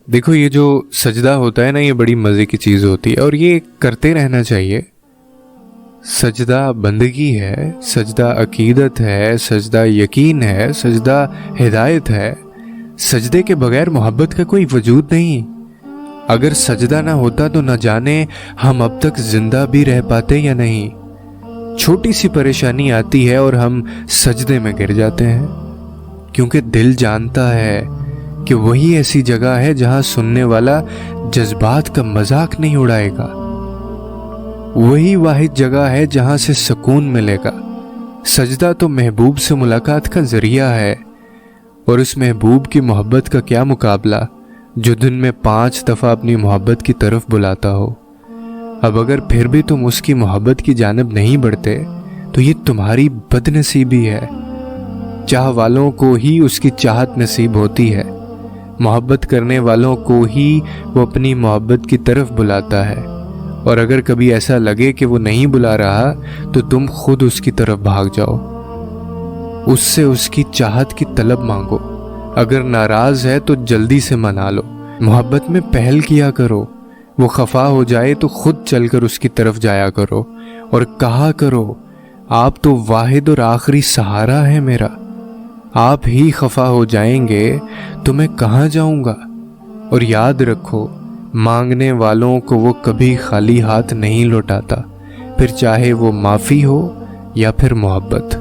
देखो ये जो सजदा होता है ना, ये बड़ी मज़े की चीज़ होती है और ये करते रहना चाहिए। सजदा बंदगी है, सजदा अकीदत है, सजदा यकीन है, सजदा हिदायत है। सजदे के बगैर मोहब्बत का कोई वजूद नहीं। अगर सजदा ना होता तो न जाने हम अब तक जिंदा भी रह पाते या नहीं। छोटी सी परेशानी आती है और हम सजदे में गिर जाते हैं, क्योंकि दिल जानता है कि वही ऐसी जगह है जहां सुनने वाला जज्बात का मजाक नहीं उड़ाएगा। वही वाहिद जगह है जहां से सुकून मिलेगा। सजदा तो महबूब से मुलाकात का जरिया है, और उस महबूब की मोहब्बत का क्या मुकाबला जो दिन में 5 दफ़ा अपनी मोहब्बत की तरफ बुलाता हो। अब अगर फिर भी तुम उसकी मोहब्बत की जानिब नहीं बढ़ते तो ये तुम्हारी बदनसीबी है। चाह वालों को ही उसकी चाहत नसीब होती है, मोहब्बत करने वालों को ही वो अपनी मोहब्बत की तरफ बुलाता है। और अगर कभी ऐसा लगे कि वो नहीं बुला रहा तो तुम खुद उसकी तरफ भाग जाओ, उससे उसकी चाहत की तलब मांगो। अगर नाराज है तो जल्दी से मना लो। मोहब्बत में पहल किया करो। वो खफा हो जाए तो खुद चलकर उसकी तरफ जाया करो और कहा करो, आप तो वाहिद और आखिरी सहारा है मेरा। आप ही खफा हो जाएंगे तो मैं कहाँ जाऊंगा। और याद रखो, मांगने वालों को वो कभी खाली हाथ नहीं लौटाता, फिर चाहे वो माफ़ी हो या फिर मोहब्बत।